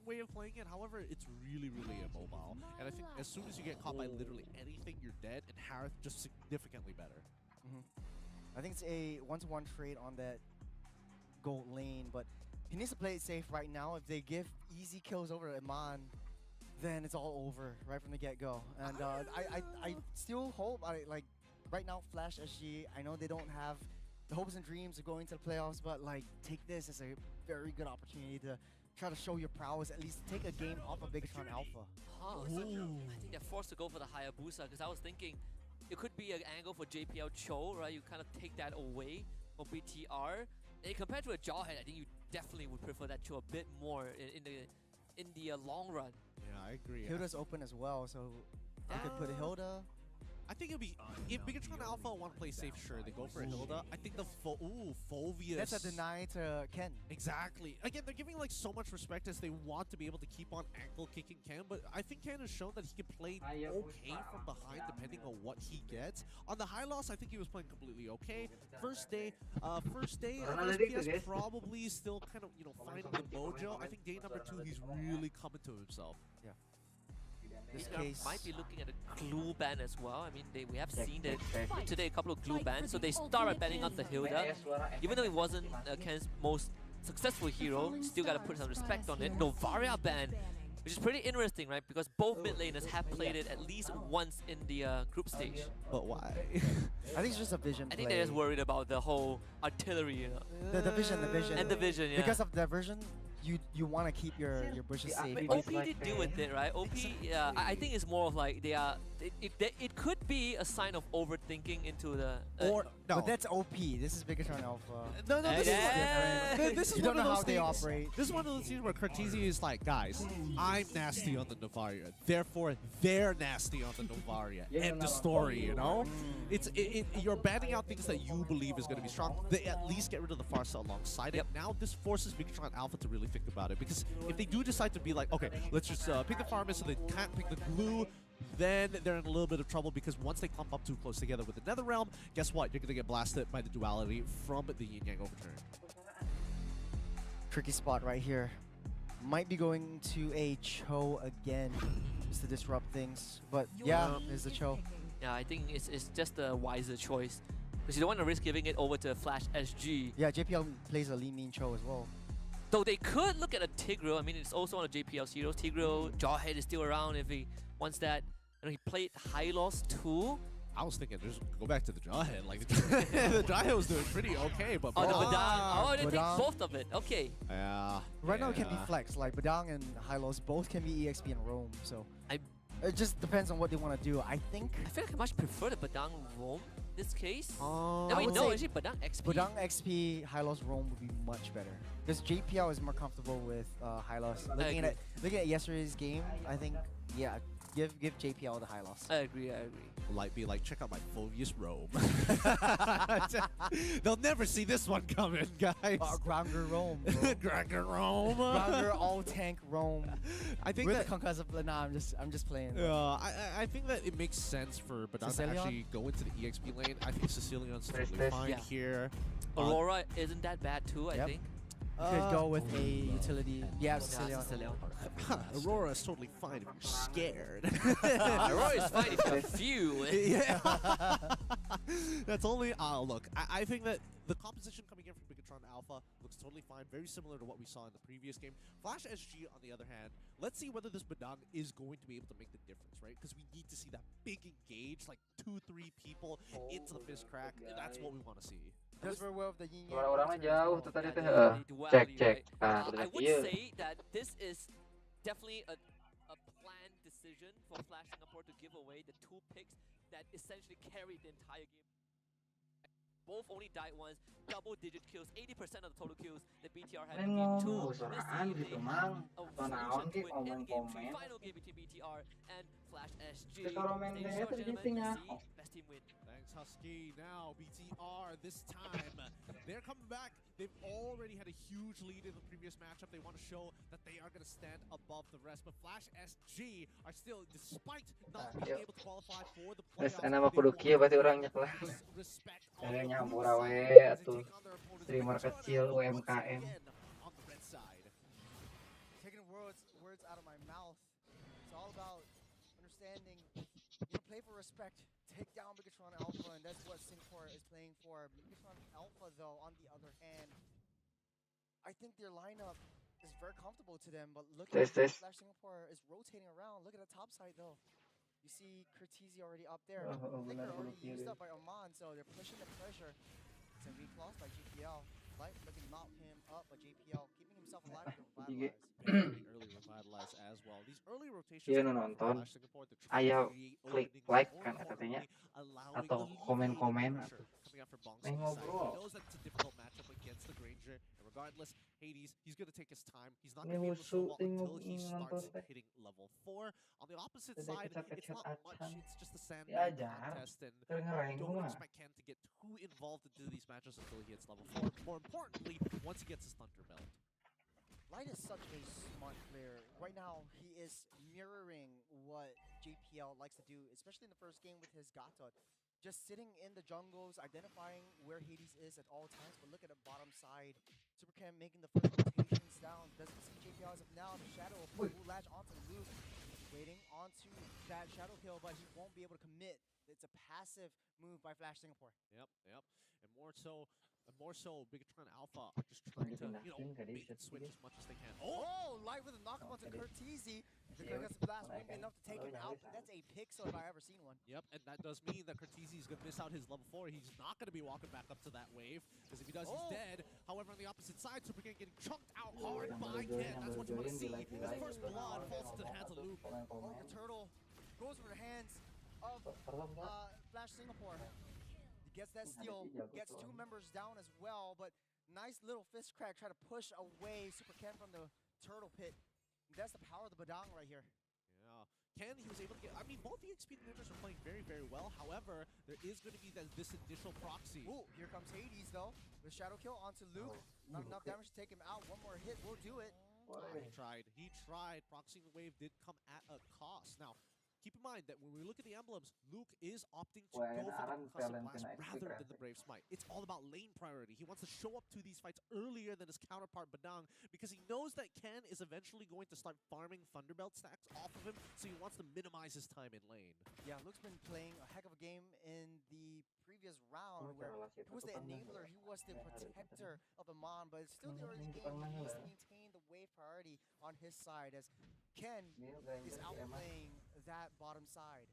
way of playing it. However, it's really, really immobile. And I think as soon as you get caught by literally anything, you're dead. And Harith just significantly better. I think it's a one-to-one trade on that gold lane, but he needs to play it safe right now. If they give easy kills over Eman, then it's all over right from the get-go. And I still hope, like right now, Flash SG, I know they don't have the hopes and dreams of going to the playoffs, but like take this as a very good opportunity to try to show your prowess, at least take a game off of Bigatron Alpha. I think they're forced to go for the Hayabusa because I was thinking it could be an angle for JPL Cho, right? You kind of take that away from BTR. And compared to a Jawhead, I think you definitely would prefer that Cho a bit more in the long run. Yeah, I agree. Hilda's open as well, so they could put Hilda. I think it'd be, if Bigatron Alpha want to play safe, sure, they go for Hilda. I think the Phoveus. That's a deny to Ken. Exactly. Again, they're giving like so much respect as they want to be able to keep on ankle kicking Ken, but I think Ken has shown that he can play okay from behind depending on what he gets. On the high loss, I think he was playing completely okay. First day of SPS probably still kind of, finding the mojo. I think day number 2, he's really coming to himself. Yeah. This case might be looking at a glue ban as well. I mean, we have seen it today, a couple of glue bans. So they started banning out the Hilda. Even though it wasn't Ken's most successful hero, still gotta put some respect on it. Novaria ban, which is pretty interesting, right? Because both mid laners have played it at least once in the group stage. But why? I think it's just a vision play. I think they're just worried about the whole artillery, The vision. And the vision, yeah. Because of the version, you want to keep your bushes safe. OP did deal with it, right? OP, I think it's more of like it could be a sign of overthinking into the. But that's OP. This is Bigatron Alpha. No, this is different. This is you one don't of know those how they things- operate. This is one of those scenes where Cartesia is like, guys, I'm nasty on the Novaria, therefore they're nasty on the Novaria. End of story, you know? You're banning out things that you believe is going to be strong. They at least get rid of the Farsa alongside it. Now this forces Bigatron Alpha to really think about it, because if they do decide to be like, okay, let's just pick the Farmus so they can't pick the glue, then they're in a little bit of trouble, because once they clump up too close together with the Nether Realm, guess what? You're going to get blasted by the duality from the Yin Yang Overturn. Tricky spot right here. Might be going to a Cho again just to disrupt things. But yeah, there's the Cho. Yeah, I think it's just a wiser choice. Because you don't want to risk giving it over to Flash SG. Yeah, JPL plays a Lee Min Cho as well. Though they could look at a Tigreal. I mean, it's also on a JPL's heroes. Tigreal, Jawhead is still around if he wants that. And he played high loss too. I was thinking, just go back to the Jawhead. Like, the Jawhead was doing pretty okay, but Oh, the Badang. Oh, they take Badang. both of it. Okay. Yeah. Right now it can be flex. Like Badang and Hylos both can be EXP and roam. So I it just depends on what they want to do. I think feel like I much prefer the Badang roam in this case. I Wait, would no, say actually Badang XP. Badang XP Hylos roam would be much better. Because JPL is more comfortable with Hylos. Looking at yesterday's game, I think give JPL the Hylos. I agree. Like, be like, check out my Phoveus robe. They'll never see this one coming, guys. Grounder roam. Grounder roam. Grounder all tank roam. I think with that. the concussive. Nah, I'm just playing. I think that it makes sense for Badang to actually go into the EXP lane. I think Sicilian's totally fine here. Aurora isn't that bad too, I think. You could go with a utility. Yeah, Sicilian. Aurora is totally fine if you're scared. Aurora is fine if you're few. Yeah. That's only. Look, I think that the composition coming in from Bigatron Alpha looks totally fine, very similar to what we saw in the previous game. Flash SG, on the other hand, let's see whether this Badang is going to be able to make the difference, right? Because we need to see that big engage, like 2-3 people into the fist crack, and that's what we want to see. Just for well of the yin yang. Orang-orang jauh tuh tadi tuh. Cek. I would say that this is definitely a planned decision for Flash Singapore to give away the 2 picks that essentially carried the entire game. Both only died once, double-digit kills, 80% of the total kills that BTR had in game 2. This Sorangan is gitu a mang. solution Naon to ki it in game 3, komen-komen. final game between BTR and Flash SG. Komen Thank you deh so much, gentlemen. tergiting ya. See, best team win. Thanks, Husky. Now, BTR this time. They're coming back. They've already had a huge lead in the previous matchup. They want to show that they are going to stand above the rest. But Flash SG are still, despite not being able to qualify for the playoffs, Nama kudu kieu berarti orangnya kelas. respect Saya nyampura we atuh streamer kecil UMKM. Taking the world words out of my mouth. It's all about understanding. Play for respect. Take down Bigatron Alpha, and that's what Singapore is playing for. Bigatron Alpha, though, on the other hand, I think their lineup is very comfortable to them, but look at Flash Singapore is rotating around. Look at the top side, though. You see Curtisi already up there. Flicker already used up by Eman, so they're pushing the pressure. It's a weak loss by JPL. Light looking to mount him up, but JPL keeping himself alive with the Revitalize. Very early Revitalize as well. These early rotations Iya from nonton, Flash Singapore, they're trying ayo to create klik openings, like more kan katanya, importantly, allowing atau alleviating komen-komen pressure atau coming out from Bong's main side. He ngobrol. knows that it's a difficult matchup against the Granger, and regardless, Hades, he's going to take his time. He's not Ini going to be able to musuh snowball until he nonton starts teh. hitting level 4. On the opposite Jadi side, it's kecap-kecap not much. acan. It's just a sandbag Diajar, contest, and sering ngereng don't mah. expect Ken to get too involved into these matches until he hits level 4. More importantly, once he gets his Thunder Belt. Light is such a smart player. Right now, he is mirroring what JPL likes to do, especially in the first game with his Gatot. Just sitting in the jungles, identifying where Hades is at all times, but look at the bottom side. Supercam making the first rotations down. Doesn't see JPL as of now. The Shadow will latch onto Luke. Waiting onto that Shadow kill, but he won't be able to commit. It's a passive move by Flash Singapore. Yep. And more so, Bigatron Alpha are just trying to, bait and switch as much as they can. Oh, Light with a knockup onto Curtisi. The Kurgan's blast won't be enough to take him out, but that's a pixel if I ever seen one. Yep, and that does mean that Curtisi is going to miss out his level 4. He's not going to be walking back up to that wave, because if he does, he's dead. However, on the opposite side, Supercan getting chunked out hard by Ken. That's what you want to see. His first blood falls into the hands of Luke. Oh, the turtle goes over the hands of Flash Singapore. He gets that steal, gets 2 members down as well, but nice little fist crack, try to push away Super Ken from the turtle pit. That's the power of the Badang right here. Yeah. Ken, he was able to get, both the XP defenders are playing very, very well. However, there is going to be this initial proxy. Ooh, here comes Hades though. The shadow kill onto Luke. Not enough damage to take him out. One more hit will do it. He tried. Proxying the wave did come at a cost. Now, keep in mind that when we look at the emblems, Luke is opting to go for the Concussive Blast rather than the Brave Smite. It's all about lane priority. He wants to show up to these fights earlier than his counterpart Badang because he knows that Ken is eventually going to start farming Thunderbelt stacks off of him, so he wants to minimize his time in lane. Yeah, Luke's been playing a heck of a game in the previous round where he was the enabler, he was the protector of Eman, but it's still the early game. He needs to maintain the wave priority on his side as Ken is outplaying that bottom side.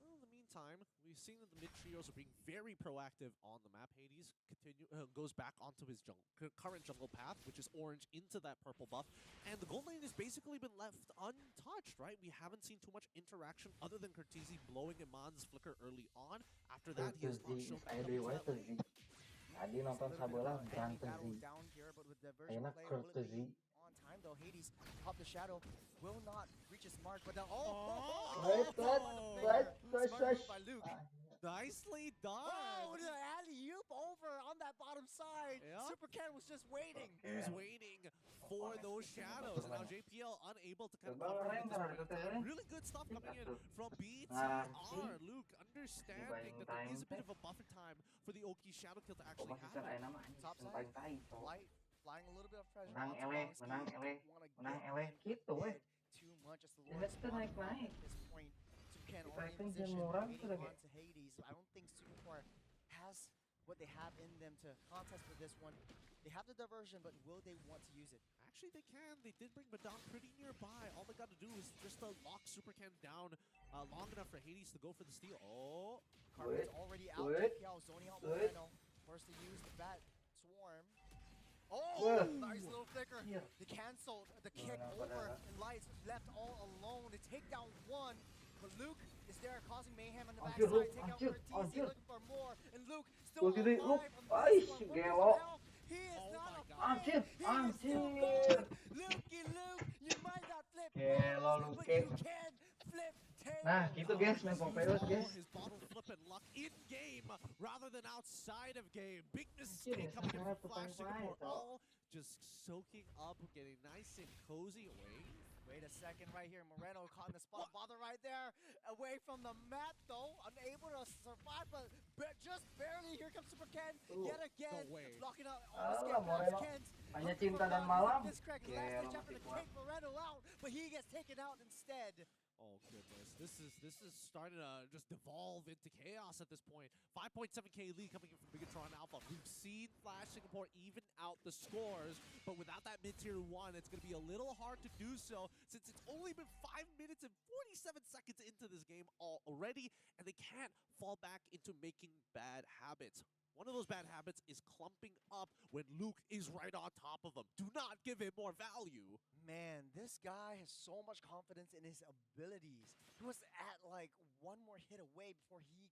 Well, in the meantime, we've seen that the mid trios are being very proactive on the map. Hades goes back onto his current jungle path, which is orange into that purple buff, and the gold lane has basically been left untouched, right? We haven't seen too much interaction other than Curtisi blowing Eman's flicker early on. After that, he has not shown up to that lane. Tadi nonton sebelah berantem Down here, but with the enak Curtisi. on time though, Hades up the shadow will not reach his mark, but now by Luke. Nicely done. Oh, the alley-oop over on that bottom side. Yep. Super Ken was just waiting. He was waiting for those shadows, and now JPL unable to kind of Coba cover orang him at this yang point in time. kata Really good stuff coming in from BTR. Luke understanding that there is a bit of a buffer time for the Oki shadow kill to actually happen. Top side, Light flying a little bit of pressure. Menang eleh gitu weh. Too much as the Dia Lord's tuh naik at this point. Supercan already in Dia position, murah waiting sudah on kayak. to Hades. I don't think Supercore has what they have in them to contest with this one. They have the diversion, but will they want to use it? Actually, they can. They did bring Badang pretty nearby. All they got to do is just lock Supercan down long enough for Hades to go for the steal. Oh, Carver's already out. JPL zoning out Moreno. Forced to use the bat swarm. Oh, nice little flicker. They canceled the kick over, and Light's left all alone. They take down one, but Luke is there causing mayhem on the backside. Take out Curtisi, looking for more, and Luke still alive on this one. Gelo. He is not a Anjir, anjir. Lukey Luke, you might not flip Gelo, balls, but Luke. you can flip tables. Nah, gitu guys, main Pompeos guys. His bottle flip and luck in game rather than outside of game. Big mistake coming in from Flash Singapore. All just soaking up, getting nice and cozy away. Wait a second right here. Moreno caught in the spot. Bother right there. Away from the map, though. Unable to survive, but just barely. Here comes Super Ken. Yet again. No way. Blocking out all the Alah, Moreno. Kens. Hanya cinta dan malam. This crack last Gelo ditch effort masih to kuat. take Moreno out, but he gets taken out instead. Oh goodness, this is starting to just devolve into chaos at this point. 5.7k lead coming in from Bigatron Alpha. We've seen Flash Singapore even out the scores, but without that mid-tier 1, it's going to be a little hard to do so since it's only been 5 minutes and 47 seconds into this game already, and they can't fall back into making bad habits. One of those bad habits is clumping up when Luke is right on top of them. Do not give him more value. Man, this guy has so much confidence in his abilities. He was at like one more hit away before he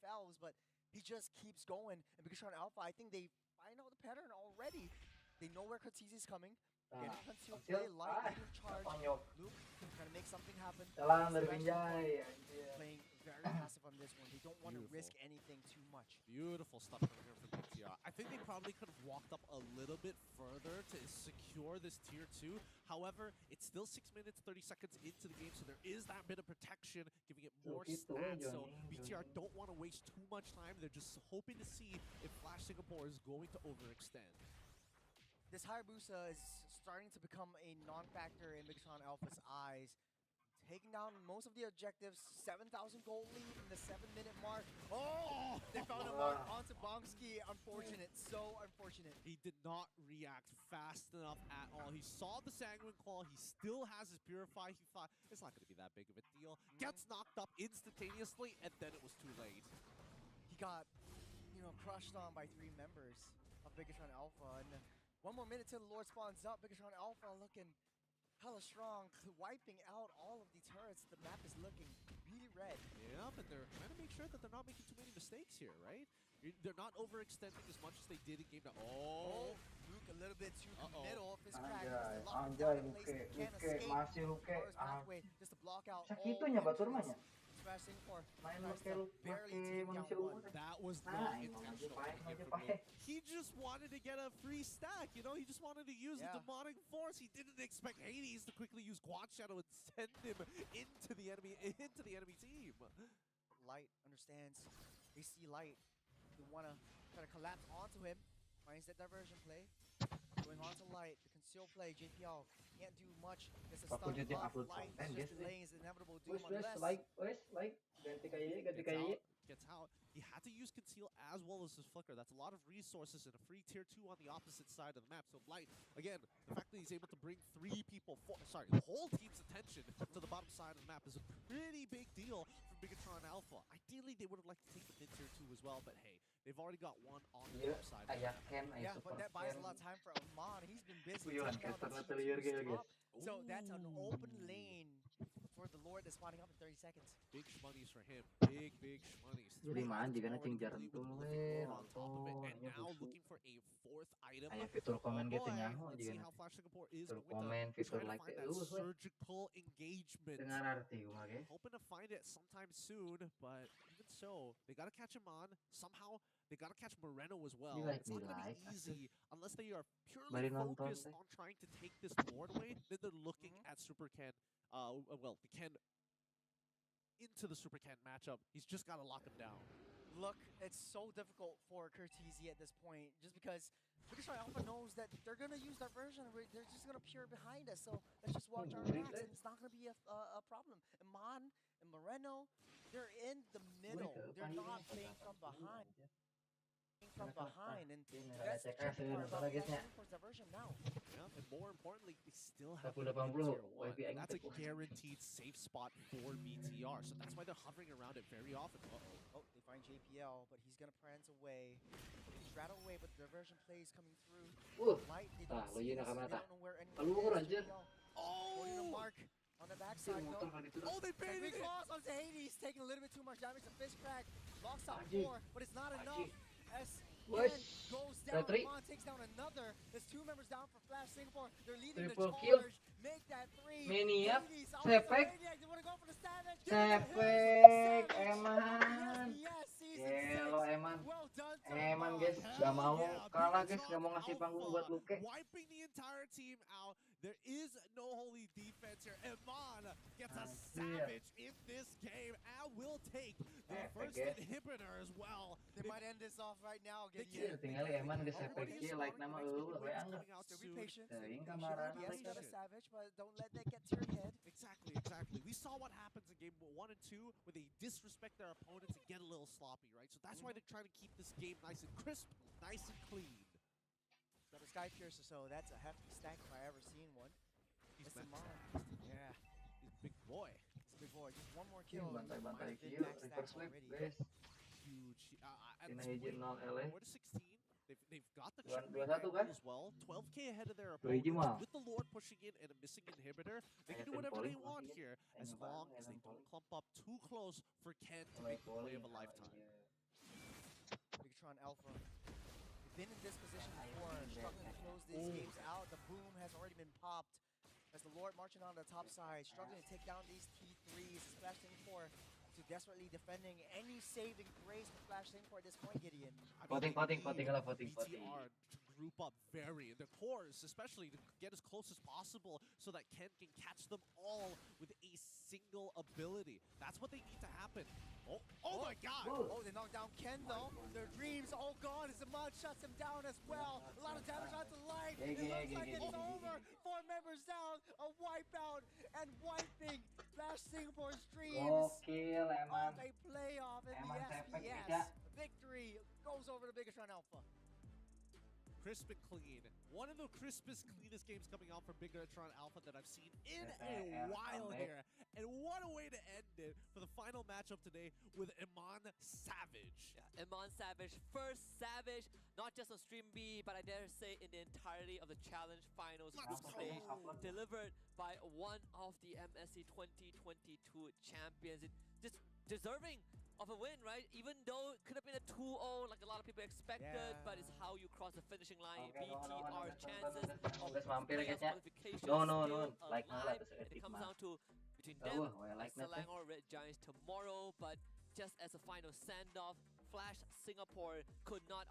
fouls, but he just keeps going. And Bigatron Alpha, I think they find out the pattern already. They know where Cortese is coming. Getting concealed play, light, leading charge. Tonyok. Luke trying to make something happen. Jalan dari Binjai. Anjir. Playing very passive on this one. They don't want to Beautiful. risk anything too much. Beautiful stuff coming here from BTR. I think they probably could have walked up a little bit further to secure this tier 2. However, it's still 6 minutes, 30 seconds into the game, so there is that bit of protection, giving it more stats. So BTR don't want to waste too much time. They're just hoping to see if Flash Singapore is going to overextend. This Hayabusa is starting to become a non-factor in Bigatron Alpha's eyes. Taking down most of the objectives, 7,000 gold lead in the 7-minute mark. Oh, they found a mark onto Bongski. Unfortunate, so unfortunate. He did not react fast enough at all. He saw the Sanguine Claw. He still has his Purify. He thought, it's not going to be that big of a deal. Gets knocked up instantaneously, and then it was too late. He got, crushed on by 3 members of Bigatron Alpha. And 1 more minute till the Lord spawns up. Bigatron Alpha looking hella strong, wiping out all of the turrets. The map is looking really red. Yeah, but they're trying to make sure that they're not making too many mistakes here, right? They're not overextending as much as they did in game. Oh, Luke a little bit too middle of his crack. Anjay, Luke masih Luke. Just to block out Sakitunya batur mah nya. Main barely manusia umur. That was Nah, not ini mah intentional. maju pakai. He just wanted to get a free stack, He just wanted to use the demonic force. He didn't expect Hades to quickly use Quad Shadow and send him into the enemy team. Light understands. They see Light. They want to try to collapse onto him. Finds that diversion play. Going on to Light. The conceal play. JPL can't do much. It's a Aku stun jadi buff. upload Light konten, just guys. delaying his inevitable doom Wes, unless like, ganti kayak Gets out. He had to use Conceal as well as his Flicker. That's a lot of resources and a free tier 2 on the opposite side of the map. So Light, again, the fact that he's able to bring 3 people, the whole team's attention to the bottom side of the map is a pretty big deal for Bigatron Alpha. Ideally, they would have liked to take the mid tier 2 as well, but hey, they've already got one on the top side. Ayah Ken, Yeah, ayah but super that buys a Ken. lot of time for Eman. He's been busy Uyuhan, taking out caster the na terliur T2's kayak top. So that's an open lane for the Lord that's spawning up in 30 seconds. Big shmoney's for him. Big shmoney's. Jadi man, jika na ting Already jaran with tuh, looking more on top of it, nonton, and ayah now busu. looking for a 4th item. Ayah fitur komen gitu Boy, nyaho let's jika see na how Flash Singapore is fitur going komen, to fitur try to like find teh, that we. surgical engagement. Dengar arti umah ge. Hoping to find it sometime soon, but even so, they gotta catch him on. Somehow, they gotta catch Moreno as well. Like It's not me gonna like, be easy unless they are purely Bari nonton focused teh. on trying to take this Lord away. Then they're looking at Super Ken, the Ken into the Super Ken matchup. He's just gotta lock him down. Look, it's so difficult for Cortese at this point, just because Bigatron Alpha knows that they're going to use that version. They're just going to pure behind us, so let's just watch our backs, and it's not going to be a problem. Eman and Moreno, they're in the middle. They're not playing from behind. And that's the tricky part about Singapore's diversion now. Yeah, and more importantly, they still have 180, tier 1. YB And that's a active. guaranteed safe spot for BTR, so that's why they're hovering around it very often. Oh, they find JPL, but he's going to prance away. He's rattled away, but the diversion play is coming through. Light, they don't lo see yun this. They nakamata. don't know where Kaluhur, anyone is. anjir. JPL holding the mark on the backside, Motor though. kan itu. Oh, they baited Big it! loss onto Hades, taking a little bit too much damage. The fist crack locks out Anjing. 4, but it's not enough. Anjing. As Wes. Yen goes down, Datri. Eman takes down another. There's 2 members down for Flash Singapore. They're leading Triple the kill. charge. Make that 3. Maniac. Hades out Sepek. the Maniac. They want to go for the Savage. Sepek, Eman. Yes, he Gelo Eman. Well done to Eman Eman. guys, Hell gak mau yeah, kalah guys, Megatron gak mau ngasih panggung buat Alpha Luke. wiping the entire team out. There is no holy defense here. Eman gets a savage in this game and will take the first guys. inhibitor as well. They might end this off right now. Kecil tinggal Eman geus efek like nama we anggar. So be patient. Teuing Be kamaran. patient. Yes, got a savage, but don't let that get to your head. Exactly. We saw what happens in game 1 and 2 where they disrespect their opponents and get a little sloppy, right? So that's why they're trying to keep this game nice and crisp, nice and clean. Got a Sky Piercer, so that's a hefty stack if I ever seen one. He's It's meant Eman. Yeah, He's a big boy. it's a big boy. Just one more kill. Bantai-bantai might have been kill, max reverse stacks flip already. guys. Huge. At Tina this hiji point, 0 LA. 4 to 16. They've got the Dua- true 2-1 kan? as well. 12k ahead of their Dua hiji opponents. mah. With the Lord pushing in and a missing inhibitor, they can do Ayah whatever they Polly want masih here, ya. as Enak long banget, as they enak don't Polly. clump up too close for Ken to Mulai make the play Polly, of a ah, lifetime. iya. Megatron Alpha. They've been in this position before, struggling to close these games out. The boom has already been popped. As the Lord marching on the top side, struggling to take down these T3s. Flash Singapore to desperately defending any saving grace for Flash Singapore at this point, Gideon. I mean, Voting they need lah, voting. BTR to group up very in the cores, especially to get as close as possible so that Ken can catch them all with a single ability. That's what they need to happen. Oh my God! Oh, they knocked down Ken though. Their dreams all gone as Eman shuts him down as well. A lot of damage onto Light. It looks like it's over. 4 members down. A wipeout and wiping Flash Singapore's dreams. Gokil Oh, Eman. they play off in Eman the sepek SPS. bisa. Victory goes over to Megatron Alpha. Crisp and clean. One of the crispest, cleanest games coming out from Bigatron Alpha that I've seen in a BIAR while comeback. here. And what a way to end it for the final matchup today with Eman Savage. Yeah, Eman Savage, first Savage, not just on Stream B, but I dare say in the entirety of the Challenge Finals Let's group go. stage, delivered by one of the MSC 2022 champions. It just deserving of a win, right? Even though it could have been a 2-0 like a lot of people expected, but it's how you cross the finishing line. Okay, no, BTR's chances of Guys, mampir playoff guys ya. qualification No, still like lah alive. terus And it edit comes mah. down to between Tahu, them we and like that. Selangor Red Giants tomorrow, but just as a final send-off, Flash Singapore could not